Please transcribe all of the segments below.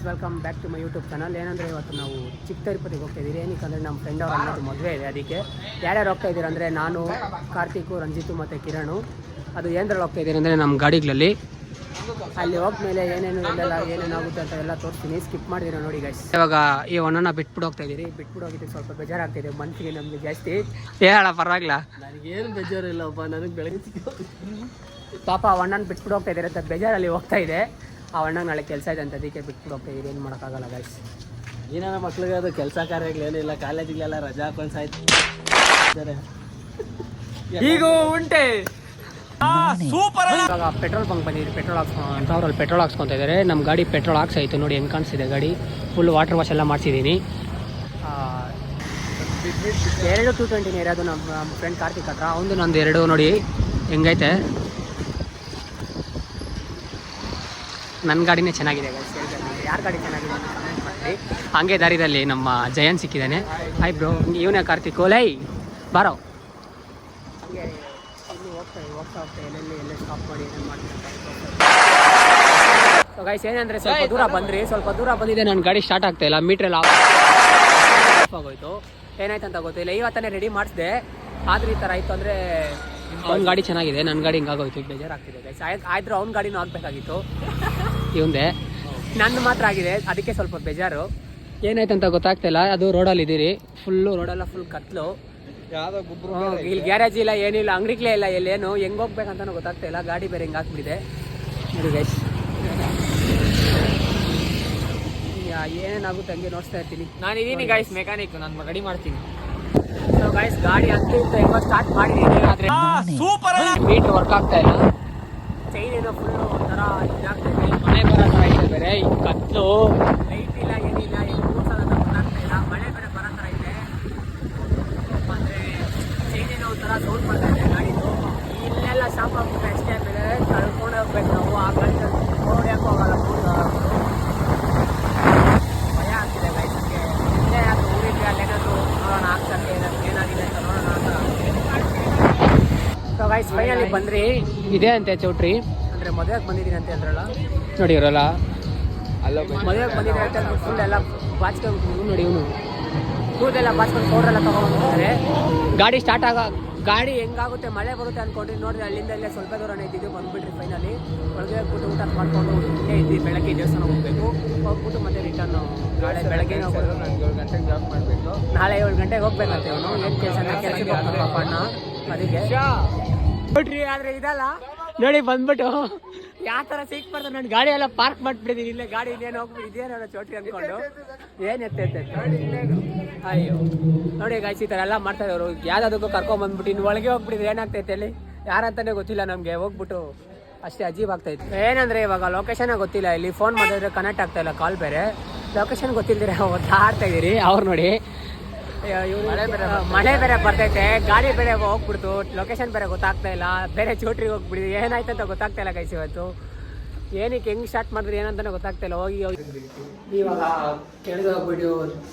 Welcome back to my YouTube channel. ಏನಂದರೆ ಇವತ್ತು ನಾವು ಚಿಕ್ಕ ತಿರುಪತಿಗೆ ಹೋಗ್ತಾ ಇದ್ದೀರಿ. ಏನಕ್ಕೆ ಅಂದರೆ ನಮ್ಮ ಫ್ರೆಂಡ್ ಅವ್ರ ಅನ್ನೋದು ಮದುವೆ ಇದೆ, ಅದಕ್ಕೆ ಯಾರ್ಯಾರು ಹೋಗ್ತಾ ಇದ್ದೀರ ಅಂದರೆ ನಾನು, ಕಾರ್ತಿಕು, ರಂಜಿತು ಮತ್ತು ಕಿರಣು. ಅದು ಏನರಲ್ಲಿ ಹೋಗ್ತಾ ಇದ್ದೀರಿ ಅಂದರೆ ನಮ್ಮ ಗಾಡಿಗಳಲ್ಲಿ. ಅಲ್ಲಿ ಹೋಗ್ಮೇಲೆ ಏನೇನು ಇಲ್ಲೆಲ್ಲ ಏನೇನಾಗುತ್ತೆ ಅಂತ ಎಲ್ಲ ತೋರಿಸ್ತೀನಿ, ಸ್ಕಿಪ್ ಮಾಡಿದ್ದೀರ ನೋಡಿ ಗೈಸ್. ಇವಾಗ ಈ ಒಣ್ಣನ ಬಿಟ್ಬಿಟ್ಟು ಹೋಗ್ತಾ ಇದ್ದೀರಿ. ಬಿಟ್ಬಿಟ್ಟು ಹೋಗಿದ್ದು ಸ್ವಲ್ಪ ಬೇಜಾರಾಗ್ತಿದೆ ಮನಸ್ಸಿಗೆ ನಮಗೆ ಜಾಸ್ತಿ. ಹೇಳ ಪರವಾಗಿಲ್ಲ, ನನಗೇನು ಬೇಜಾರಿಲ್ಲಪ್ಪ. ನನಗೆ ಬೆಳಗ್ಗೆ ಪಾಪ ಆ ಅಣ್ಣನ ಬಿಟ್ಬಿಟ್ಟು ಹೋಗ್ತಾ ಇದ್ದಾರೆ ಅಂತ ಬೇಜಾರಲ್ಲಿ ಹೋಗ್ತಾ ಇದೆ. ಆ ಅಣ್ಣಗೆ ನಾಳೆ ಕೆಲಸ ಇದೆ ಅಂತ ಅದಕ್ಕೆ ಬಿಟ್ಬಿಟ್ಟು ಹೋಗ್ತಾ ಇದ್ದೀರಿ. ಏನು ಮಾಡೋಕ್ಕಾಗಲ್ಲ ಗೈಸ್. ಏನಾರ ಮಕ್ಳಿಗೆ ಅದು ಕೆಲಸ ಕಾರ್ಯಗಳೇನಿಲ್ಲ, ಕಾಲೇಜಿಗೆಲ್ಲ ರಜಾ ಹಾಕೊಂಡು ಸಾಯ್ತು. ಈಗ ಉಂಟೆ ಸೂಪರ್. ಇವಾಗ ಪೆಟ್ರೋಲ್ ಬಂಕ್ ಬಂದಿದೆ, ಪೆಟ್ರೋಲ್ ಹಾಕ್ಸ್ಕೊಂಡು ಅವ್ರಲ್ಲಿ ಪೆಟ್ರೋಲ್ ಹಾಕ್ಸ್ಕೊತಾ ಇದ್ದಾರೆ. ನಮ್ಮ ಗಾಡಿ ಪೆಟ್ರೋಲ್ ಹಾಕ್ಸಾಯ್ತು ನೋಡಿ, ಹೆಂಗೆ ಕಾಣಿಸ್ತಿದೆ ಗಾಡಿ. ಫುಲ್ ವಾಟರ್ ವಾಶ್ ಎಲ್ಲ ಮಾಡಿಸಿದ್ದೀನಿ. 220 ಇರೋದು ನಮ್ಮ ಫ್ರೆಂಡ್ ಕಾರ್ತಿಕ್ ಹತ್ರ. ಅವನು ನಂದು 2 ನೋಡಿ ಹೆಂಗೈತೆ. ನನ್ನ ಗಾಡಿನೇ ಚೆನ್ನಾಗಿದೆ ಗೈಸ್. ಯಾರ ಗಾಡಿ ಚೆನ್ನಾಗಿದೆ ಅಂತ ಕಮೆಂಟ್ ಮಾಡಿ. ಹಾಗೆ ದಾರಿದಲ್ಲಿ ನಮ್ಮ ಜಯನ್ ಸಿಕ್ಕಿದ್ದಾನೆ. ಹಾಯ್ ಬ್ರೋ, ಇವನೇ ಕಾರ್ತಿಕ್. ಲೈ ಬಾರೋ. ಹಾಗೆ ಇಲ್ಲಿ ಹೋಗ್ತಾ ಎಲ್ಲೆಲ್ಲಿ ಸ್ಟಾಪ್ ಮಾಡಿ ಏನೇನು ಮಾಡ್ತೀನಿ. ಸೊ ಗೈಸ್ ಏನಂದರೆ ಸ್ವಲ್ಪ ದೂರ ಬಂದಿದೆ. ನನ್ನ ಗಾಡಿ ಸ್ಟಾರ್ಟ್ ಆಗ್ತಾ ಇಲ್ಲ, ಮೀಟ್ರೆಲ್ಲ ಆಫ್ ಆಗೋಯ್ತು. ಏನಾಯ್ತು ಅಂತ ಗೊತ್ತಿಲ್ಲ. ಇವತ್ತನೇ ರೆಡಿ ಮಾಡಿಸಿದೆ, ಆದ್ರೆ ಈ ಥರ ಆಯಿತು. ಅಂದರೆ ಅವ್ನ ಗಾಡಿ ಚೆನ್ನಾಗಿದೆ, ನನ್ನ ಗಾಡಿ ಹಿಂಗಾಗೋಯ್ತು. ಬೇಜಾರಾಗ್ತಿದೆ ಗೈಸ್. ಆದರೂ ಅವ್ನ ಗಾಡಿನೂ ಆಗಬೇಕಾಗಿತ್ತು, ಇವಂದೆ. ನನ್ನ ಮಾತ್ರ ಆಗಿದೆ, ಅದಕ್ಕೆ ಸ್ವಲ್ಪ ಬೇಜಾರು. ಏನಾಯ್ತು ಅಂತ ಗೊತ್ತಾಗ್ತಿಲ್ಲ. ಅದು ರೋಡಲ್ಲಿ ಇದ್ದೀರಿ, ರೋಡೆಲ್ಲ ಫುಲ್ ಕತ್ಲು. ಇಲ್ಲಿ ಗ್ಯಾರೇಜ್ ಇಲ್ಲ, ಏನಿಲ್ಲ, ಅಂಗಡಿಗಳೇ ಇಲ್ಲ, ಎಲ್ಲೇನು ಹೆಂಗೆ ಹೋಗ್ಬೇಕಂತನೂ ಗೊತ್ತಾಗ್ತಾ ಇಲ್ಲ. ಗಾಡಿ ಬೇರೆ ಹಿಂಗೆ ಹಾಕ್ಬಿಟ್ಟಿದೆ ನೋಡಿ ಗೈಸ್. ಏನೇನಾಗುತ್ತೆ ಹಂಗೆ ನೋಡ್ತಾ ಇರ್ತೀನಿ. ನಾನು ಇದೀನಿ ಗೈಸ್, ಮೆಕ್ಯಾನಿಕ್, ನಾನು ರೆಡಿ ಮಾಡ್ತೀನಿ. ಸೊ ಗೈಸ್ ಗಾಡಿ ಹೆಂಗೋ ಸ್ಟಾರ್ಟ್ ಮಾಡಿದ್ದೀನಿ, ಆದರೆ ಮೀಟರ್ ವರ್ಕ್ ಆಗ್ತಾ ಇಲ್ಲ. ಚೈನ್ ಏನೋ ಫುಲ್ಲು ಒಂಥರ ಇದಾಗ್ತದೆ. ಮಳೆ ಬರೋ ಥರ ಇದೆ ಬೇರೆ, ಈ ಕತ್ಲು, ಲೈಟ್ ಇಲ್ಲ, ಏನಿಲ್ಲ, ಏನು ಕೂರ್ಸೋದು ಅಂತ ಗೊತ್ತಾಗ್ತಾ ಇಲ್ಲ. ಮಳೆ ಬೇರೆ ಬರೋ ಥರ ಇದೆ. ಅಂದರೆ ಚೈನ್ ಏನೋ ಒಂಥರ ಸೌಂಡ್ ಮಾಡ್ತಾ ಇದೆ ಗಾಡಿದು. ಇಲ್ಲೆಲ್ಲ ಶಾಪ್ ಆಗ್ಬಿಟ್ಟು ಅಷ್ಟೇ, ಆಮೇಲೆ ಕಳ್ಕೊಂಡು ಹೋಗ್ಬೇಕು ನಾವು. ಆ ಗಾಡಿ ಓಡ್ಯಾಕೆ ಹೋಗಲ್ಲ, ಭಯ ಆಗ್ತಿದೆ ಗೈಸ್ಗೆ. ಇಲ್ಲೇ ಅದು ಊರಿಗೆ ಅಲ್ಲೇನಾದ್ರು ನೋಡೋಣ, ಆಗ್ತದೆ ಏನಾಗಿದೆ ಅಂತ ನೋಡೋಣ ಅಂತ. ಸೊ ಗೈಸ್ ಫೈನಲಿ ಬಂದ್ರಿ. ಇದೆ ಅಂತೆ ಚೌಟ್ರಿ, ಅಂದರೆ ಮದುವೆಗೆ ಬಂದಿದ್ದೀನಿ ಅಂತ ಅಂದ್ರಲ್ಲ ನೋಡಿ. ಇವರಲ್ಲ ಮದುವೆಗೆ ಬಂದಿದ್ದೀನಿ ಅಂತ ಫುಲ್ ಎಲ್ಲ ಬಾಚ್ಕೊಂಡು ನೋಡಿ. ಇವನು ಕೂದೆಲ್ಲ ಬಾಚ್ಕೊಂಡು ಪೌಡ್ರೆಲ್ಲ ತೊಗೊಂಡ್ಬಂದಿದ್ದಾರೆ. ಗಾಡಿ ಹೆಂಗಾಗುತ್ತೆ, ಮಳೆ ಬರುತ್ತೆ ಅಂದ್ಕೊಂಡ್ರಿ. ನೋಡಿದ್ರೆ ಅಲ್ಲಿಂದ ಇಲ್ಲೇ ಸ್ವಲ್ಪ ದೂರನೇ ಇದ್ದಿದ್ದು. ಬಂದುಬಿಟ್ರಿ ಫೈನಲಿ. ಒಳಗೆ ಹೋಗ್ಬಿಟ್ಟು ಊಟ ಮಾಡ್ಕೊಂಡು ಇಲ್ಲೇ ಇದ್ವಿ. ಬೆಳಗ್ಗೆ ದೇವಸ್ಥಾನ ಹೋಗ್ಬಿಟ್ಟು ಮತ್ತೆ ರಿಟರ್ನು ನಾಳೆ ಬೆಳಗ್ಗೆ 7 ಗಂಟೆಗೆ ಜಾಬ್ ಮಾಡಬೇಕು. ನಾಳೆ 7 ಗಂಟೆಗೆ ಹೋಗ್ಬೇಕಂತೆ ಅವನು. ಏನು ಕೆಲಸಕ್ಕೆ ಹೋಗ್ತಾನಪ್ಪ ಅಣ್ಣ, ಅದಕ್ಕೆ ನೋಡ್ರಿ. ಆದರೆ ಇದಲ್ಲ ನೋಡಿ, ಬಂದ್ಬಿಟ್ಟು ಯಾವ ಥರ ಸಿಕ್ಬಾರ್ದು. ನನ್ನ ಗಾಡಿ ಎಲ್ಲ ಪಾರ್ಕ್ ಮಾಡಿಬಿಟ್ಟಿದ್ದೀನಿ ಇಲ್ಲೇ. ಗಾಡಿ ಇನ್ನೇನು ಹೋಗ್ಬಿಟ್ಟು ಇದೇನೋ ಚೋಟ್ರಿ ಅಂದ್ಕೊಂಡು ಏನು ಎತ್ತೈತೆ. ಅಯ್ಯೋ ನೋಡಿ ಗಾಯ್ಸ್, ಈ ಥರ ಎಲ್ಲ ಮಾಡ್ತಾ ಇದ್ದವರು. ಯಾವುದಾದಕ್ಕೂ ಕರ್ಕೊಂಬಂದ್ಬಿಟ್ಟು ಇನ್ನು ಒಳಗೆ ಹೋಗ್ಬಿಟ್ಟಿದ್ರೆ ಏನಾಗ್ತೈತೆ ಅಲ್ಲಿ ಯಾರಂತಾನೆ ಗೊತ್ತಿಲ್ಲ ನಮಗೆ. ಹೋಗ್ಬಿಟ್ಟು ಅಷ್ಟೇ ಅಜೀಬ್ ಆಗ್ತಾಯಿತ್ತು. ಏನಂದರೆ ಇವಾಗ ಲೊಕೇಶನ್ ಗೊತ್ತಿಲ್ಲ. ಇಲ್ಲಿ ಫೋನ್ ಮಾಡಿದ್ರೆ ಕನೆಕ್ಟ್ ಆಗ್ತಾ ಇಲ್ಲ, ಕಾಲ್ ಬೇರೆ. ಲೊಕೇಶನ್ ಗೊತ್ತಿಲ್ಲದಿರ ಓದ್ತಾ ಇದ್ದೀರಿ. ಅವ್ರು ನೋಡಿ ಮಳೆ ಬೇರೆ ಬರ್ತೈತೆ, ಗಾಡಿ ಬೇರೆ ಹೋಗ್ಬಿಡ್ತು, ಲೊಕೇಶನ್ ಬೇರೆ ಗೊತ್ತಾಗ್ತಾ ಇಲ್ಲ, ಬೇರೆ ಚೋಟ್ರಿಗೆ ಹೋಗ್ಬಿಡಿದ್ವಿ. ಏನಾಯ್ತು ಅಂತ ಗೊತ್ತಾಗ್ತಾ ಇಲ್ಲ ಗೈಸ್. ಇವತ್ತು ಏನಕ್ಕೆ ಹೆಂಗೆ ಸ್ಟಾರ್ಟ್ ಮಾಡಿದ್ರೆ ಏನಂತಾನೆ ಗೊತ್ತಾಗ್ತಾ ಇಲ್ಲ. ಹೋಗಿ ಇವಾಗ ಕೆಳಗೆ ಹೋಗ್ಬಿಟ್ಟು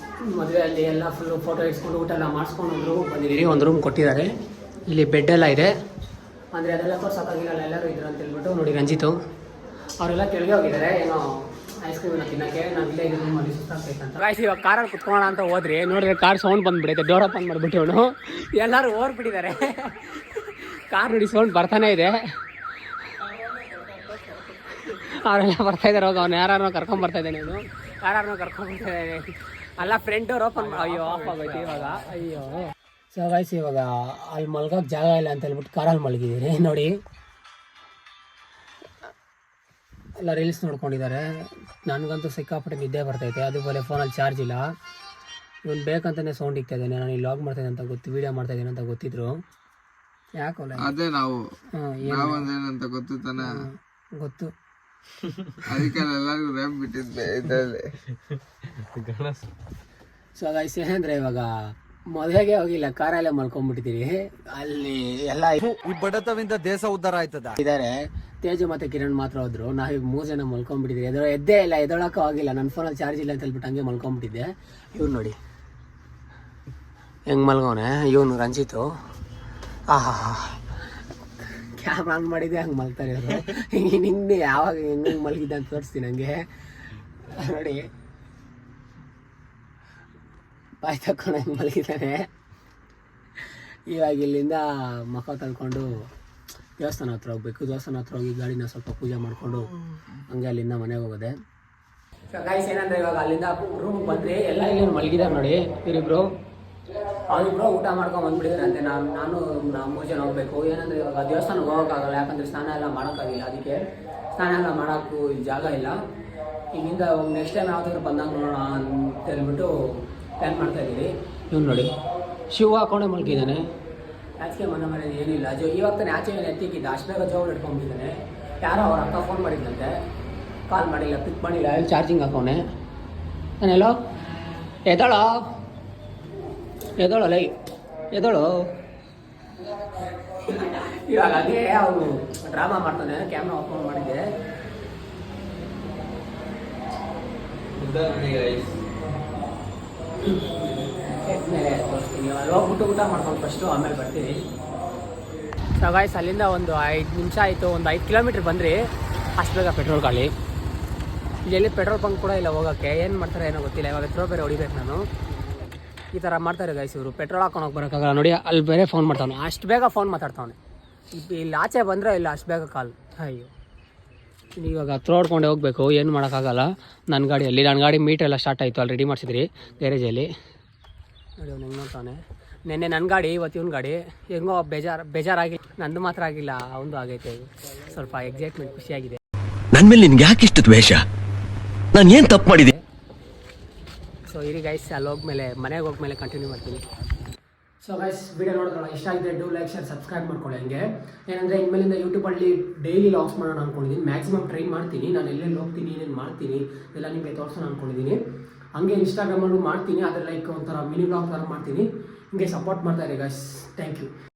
ಮದುವೆಯಲ್ಲಿ ಎಲ್ಲ ಫುಲ್ಲು ಫೋಟೋ ಇಸ್ಕೊಂಡು ಊಟ ಎಲ್ಲ ಮಾಡಿಸ್ಕೊಂಡು ಬಂದಿದ್ದೀರಿ. ಒಂದು ರೂಮ್ ಕೊಟ್ಟಿದ್ದಾರೆ, ಇಲ್ಲಿ ಬೆಡ್ ಎಲ್ಲ ಇದೆ. ಅಂದರೆ ಅದೆಲ್ಲ ತೋರ್ಸೋಕ್ಕಾಗಿಲ್ಲ, ಎಲ್ಲರೂ ಇದ್ರು ಅಂತ ಹೇಳ್ಬಿಟ್ಟು ನೋಡಿ. ರಂಜಿತು ಅವರೆಲ್ಲ ಕೆಳಗೆ ಹೋಗಿದ್ದಾರೆ ಏನೋ ಐಸ್ ಕ್ರೀಮ್ ತಿನ್ನೋಕ್ಕೆ. ನಾವು ಇಲ್ಲೇ ಇದು ರೂಮಲ್ಲಿ ಸುಸ್ತಾಗ್ತೈತೆ ಗಾಯ್ಸ್. ಇವಾಗ ಕಾರಲ್ಲಿ ಕುತ್ಕೊಳ್ಳೋಣ ಅಂತ ಹೋದ್ರಿ, ನೋಡಿದ್ರೆ ಕಾರ್ ಸೌಂಡ್ ಬಂದುಬಿಡೈತೆ. ಡೋರ್ ಓಪನ್ ಮಾಡಿಬಿಟ್ಟು ಅವನು ಎಲ್ಲರೂ ಓರ್ಬಿಟ್ಟಿದ್ದಾರೆ. ಕಾರ್ ನೋಡಿ ಸೌಂಡ್ ಬರ್ತಾನೆ ಇದೆ. ಅವರೆಲ್ಲ ಬರ್ತಾಯಿದ್ದಾರೆ. ಹೋಗಿ ಅವ್ನು ಯಾರನ್ನೋ ಕರ್ಕೊಂಬರ್ತಾಯಿದ್ದಾನೆ. ಅವನು ಯಾರನ್ನೋ ಕರ್ಕೊಂಬರ್ತಾಯಿದ್ದಾನೆ. ಅಲ್ಲ ಫ್ರಂಟ್ ಡೋರ್ ಓಪನ್. ಅಯ್ಯೋ ಆಫ್ ಆಗೋಯ್ತು ಇವಾಗ. ಅಯ್ಯೋ. ಸೊ ಗಾಯ್ಸ್ ಇವಾಗ ಅಲ್ಲಿ ಮಲ್ಗೋಕ್ಕೆ ಜಾಗ ಇಲ್ಲ ಅಂತ ಹೇಳ್ಬಿಟ್ಟು ಕಾರಲ್ಲಿ ಮಲಗಿದ್ದೀರಿ ನೋಡಿ. ಎಲ್ಲ ರೀಲ್ಸ್ ನೋಡ್ಕೊಂಡಿದ್ದಾರೆ. ನನಗಂತೂ ಸಿಕ್ಕಾಪಟ್ಟೆ ನಿದ್ದೆ ಬರ್ತೈತೆ. ಅದು ಬೋಲೆ ಫೋನಲ್ಲಿ ಚಾರ್ಜ್ ಇಲ್ಲ. ಇವನು ಬೇಕಂತಲೇ ಸೌಂಡ್ ಇಕ್ತಾ ಇದ್ದಾನೆ. ನಾನು ಇಲ್ಲಿ ಲಾಗ್ ಮಾಡ್ತಾಯಿದ್ದೆ ಅಂತ ವೀಡಿಯೋ ಮಾಡ್ತಾಯಿದ್ದೀನಿ ಅಂತ ಗೊತ್ತಿದ್ರು. ಯಾಕಲ್ಲ ಅದೇ ನಾವು ಏನಂತ ಗೊತ್ತು ತಾನೆ, ಗೊತ್ತು. ಅದಕ್ಕೆ ಎಲ್ಲರಿಗೂ ರ್ಯಾಪ್ ಬಿಟ್ಟಿದ್ದೆ ಇದರಲ್ಲಿ. ಸೊ ಗೈಸ್ ಏನಂದರೆ ಇವಾಗ ಮದುವೆಗೆ ಹೋಗಿಲ್ಲ, ಕಾರಲ್ಲೇ ಮಲ್ಕೊಂಡ್ಬಿಟ್ಟಿದ್ದೀರಿ. ಅಲ್ಲಿ ಎಲ್ಲ ಈ ಬಡತವಿಂದ ದೇಶ ಉದ್ಧಾರ ಆಯ್ತದ ಇದ್ದಾರೆ. ತೇಜು ಮತ್ತು ಕಿರಣ್ ಮಾತ್ರ ಹೋದ್ರು. ನಾವೀಗ 3 ಜನ ಮಲ್ಕೊಂಡ್ಬಿಟ್ಟಿದ್ದೀರಿ. ಎದ್ದೇ ಇಲ್ಲ, ಎದೊಳಕ್ಕೂ ಆಗಿಲ್ಲ. ನನ್ನ ಫೋನಲ್ಲಿ ಚಾರ್ಜ್ ಇಲ್ಲ ಅಂತ ಹೇಳ್ಬಿಟ್ಟು ಹಂಗೆ ಮಲ್ಕೊಂಡ್ಬಿಟ್ಟಿದ್ದೆ. ಇವ್ರು ನೋಡಿ ಹೆಂಗೆ ಮಲ್ಗೋನೆ. ಇವನು ರಂಜಿತು. ಕ್ಯಾಮ್ರಾ ಆನ್ ಮಾಡಿದ್ದೆ ಹಂಗೆ ಮಲ್ತಾರೆ ಇವರು. ಹಿಂಗೆ ಯಾವಾಗ ಹೆಂಗೆ ಮಲಗಿದ್ದೆ ಅಂತ ತೋರಿಸ್ತೀನಿ. ಹಂಗೆ ನೋಡಿ ಬಾಯ್ ತಕ್ಕೊಂಡು ಹಂಗೆ ಮಲಗಿದ್ದಾನೆ. ಇವಾಗ ಇಲ್ಲಿಂದ ಮುಖ ತಳ್ಕೊಂಡು ದೇವಸ್ಥಾನ ಹತ್ರ ಹೋಗ್ಬೇಕು. ದೇವಸ್ಥಾನ ಹತ್ರ ಹೋಗಿ ಗಾಡಿನ ಸ್ವಲ್ಪ ಪೂಜೆ ಮಾಡಿಕೊಂಡು ಹಂಗೆ ಅಲ್ಲಿಂದ ಮನೆಗೆ ಹೋಗೋದೆ. ಗಾಯ್ಸ್ ಏನಂದ್ರೆ ಇವಾಗ ಅಲ್ಲಿಂದ ರೂಮ್ಗೆ ಬಂದರೆ ಎಲ್ಲ ಇಲ್ಲಿ ಮಲಗಿದ್ದಾರೆ ನೋಡಿ ಇವರಿಬ್ರು. ಅವರಿಬ್ರು ಊಟ ಮಾಡ್ಕೊಂಡು ಬಂದ್ಬಿಟ್ಟಿದ್ದಾರೆ ಅಂತೆ. ನಾನು 3 ಜನ ಹೋಗ್ಬೇಕು. ಏನಂದರೆ ಇವಾಗ ದೇವಸ್ಥಾನಕ್ಕೆ ಹೋಗೋಕ್ಕಾಗಲ್ಲ, ಯಾಕಂದರೆ ಸ್ನಾನ ಎಲ್ಲ ಮಾಡೋಕ್ಕಾಗಿಲ್ಲ. ಅದಕ್ಕೆ ಸ್ನಾನ ಎಲ್ಲ ಮಾಡೋಕ್ಕೂ ಇಲ್ಲಿ ಜಾಗ ಇಲ್ಲ. ಇಲ್ಲಿಂದ ನೆಕ್ಸ್ಟ್ ಟೈಮ್ ಯಾವ್ದಾದ್ರು ಬಂದಾಗ ನೋಡೋಣ ಅಂತ ಹೇಳ್ಬಿಟ್ಟು ಪ್ಲ್ಯಾನ್ ಮಾಡ್ತಾಯಿದ್ದೀವಿ. ಇವ್ನು ನೋಡಿ ಶಿವ ಹಾಕೊಂಡೆ ಮಲ್ಕಿದ್ದಾನೆ. ಆಚೆ ಮನೆ ಮನೆ ಏನಿಲ್ಲ. ಇವಾಗ ತಾನೆ ಆಚೆ ಎತ್ತಿಕ್ಕಿದ್ದ, ಅಷ್ಟು ಬೇಗ ಜೋಗಳು ಇಟ್ಕೊಂಡ್ಬಿಟ್ಟಿದ್ದಾನೆ. ಯಾರೋ ಅವ್ರ ಅಕ್ಕ ಫೋನ್ ಮಾಡಿದ್ದಂತೆ, ಕಾಲ್ ಮಾಡಿಲ್ಲ, ಪಿಕ್ ಮಾಡಿಲ್ಲ, ಅಲ್ಲಿ ಚಾರ್ಜಿಂಗ್ ಹಾಕೋನೆ. ನಾನೆಲ್ಲೋ ಎದಳೋ ಲೈ ಎದಳು. ಇವಾಗ ಅದೇ ಅವನು ಡ್ರಾಮಾ ಮಾಡ್ತಾನೆ. ಕ್ಯಾಮ್ರಾ ಆಫ್ ಮಾಡಿದ್ದೆ. ಮೇಲೆ ತೋರಿಸ್ತೀನಿ. ಅಲ್ಲಿ ಹೋಗ್ಬಿಟ್ಟು ಊಟ ಮಾಡ್ಕೊಂಡು ಫಸ್ಟು, ಆಮೇಲೆ ಬರ್ತೀನಿ. ಸೊ ಗಾಯ್ಸ್ ಅಲ್ಲಿಂದ ಒಂದು 5 ನಿಮಿಷ ಆಯಿತು. ಒಂದು 5 ಕಿಲೋಮೀಟ್ರ್ ಬಂದ್ರಿ. ಅಷ್ಟು ಬೇಗ ಪೆಟ್ರೋಲ್ ಖಾಲಿ. ಇಲ್ಲಿ ಪೆಟ್ರೋಲ್ ಬಂಕ್ ಕೂಡ ಇಲ್ಲ ಹೋಗೋಕ್ಕೆ. ಏನು ಮಾಡ್ತಾರೆ ಏನೋ ಗೊತ್ತಿಲ್ಲ. ಇವಾಗ ಎತ್ರೋ ಬೇರೆ ಹೊಡಿಬೇಕು ನಾನು. ಈ ಥರ ಮಾಡ್ತಾರೆ ಗೈಸ್ ಇವರು. ಪೆಟ್ರೋಲ್ ಹಾಕೊಂಡು ಹೋಗಿ ಬರೋಕ್ಕಾಗಲ್ಲ ನೋಡಿ. ಅಲ್ಲಿ ಬೇರೆ ಫೋನ್ ಮಾಡ್ತಾವನೆ. ಅಷ್ಟು ಬೇಗ ಫೋನ್ ಮಾತಾಡ್ತಾವನೆ. ಇಲ್ಲಿ ಆಚೆ ಬಂದರೆ ಇಲ್ಲ ಅಷ್ಟು ಬೇಗ ಕಾಲ್. ಅಯ್ಯೋ ಇವಾಗ ಹತ್ರ ಹೊಡ್ಕೊಂಡೆ ಹೋಗಬೇಕು. ಏನು ಮಾಡೋಕ್ಕಾಗಲ್ಲ. ನನ್ನ ಗಾಡಿ ಮೀಟ್ರೆಲ್ಲ ಸ್ಟಾರ್ಟ್ ಆಯಿತು. ಅಲ್ಲಿ ರೆಡಿ ಮಾಡಿಸಿದ್ರಿ ಗ್ಯಾರೇಜಲ್ಲಿ. ನೋಡಿ ಅವ್ನು ಹೆಂಗೆ ನೋಡ್ತಾನೆ. ನೆನ್ನೆ ನನ್ನ ಗಾಡಿ, ಇವತ್ತು ಇವ್ನ ಗಾಡಿ. ಹೆಂಗೋ ಬೇಜಾರಾಗಿ ನಂದು ಮಾತ್ರ ಆಗಿಲ್ಲ, ಅವನದು ಆಗೈತೆ. ಸ್ವಲ್ಪ ಎಕ್ಸೈಟ್ಮೆಂಟ್, ಖುಷಿಯಾಗಿದೆ. ನನ್ನ ಮೇಲೆ ನಿನ್ಗೆ ಯಾಕೆ ಇಷ್ಟು ದ್ವೇಷ? ನಾನು ಏನು ತಪ್ಪು ಮಾಡಿದೆ? ಸೊ ಇರಿ ಗೈಸ್, ಅಲ್ಲಿ ಹೋಗ್ಮೇಲೆ ಮನೆಗೆ ಹೋಗ್ಮೇಲೆ ಕಂಟಿನ್ಯೂ ಮಾಡ್ತೀನಿ. ಸೊ ಗೈಸ್ ವಿಡಿಯೋ ನೋಡಿದ್ರಲ್ಲ, ಇಷ್ಟ ಆಗಿದೆ ಡೂ ಲೈಕ್ ಶೇರ್ ಸಬ್ಸ್ಕ್ರೈಬ್ ಮಾಡ್ಕೊಳ್ಳಿ. ಹಂಗೆ ಏನಂದರೆ ಇನ್ಮೇಲಿಂದ ಯೂಟ್ಯೂಬಲ್ಲಿ ಡೈಲಿ ಲಾಗ್ಸ್ ಮಾಡೋಣ ಅಂದ್ಕೊಂಡಿದ್ದೀನಿ. ಮ್ಯಾಕ್ಸಿಮಮ್ ಟ್ರೈ ಮಾಡ್ತೀನಿ. ನಾನು ಎಲ್ಲೆಲ್ಲಿ ಹೋಗ್ತೀನಿ, ಏನೇನು ಮಾಡ್ತೀನಿ ಎಲ್ಲ ನಿಮಗೆ ತೋರಿಸೋಣ ಅಂದ್ಕೊಂಡಿದ್ದೀನಿ. ಹಂಗೆ ಇನ್ಸ್ಟಾಗ್ರಾಮಲ್ಲೂ ಮಾಡ್ತೀನಿ. ಆದರೆ ಲೈಕ್ ಒಂಥರ ಮಿನಿ ಬ್ಲಾಗ್ ಥರ ಮಾಡ್ತೀನಿ. ಹಿಂಗೆ ಸಪೋರ್ಟ್ ಮಾಡ್ತಾ ಇರಿ ಗೈಸ್. Thank you.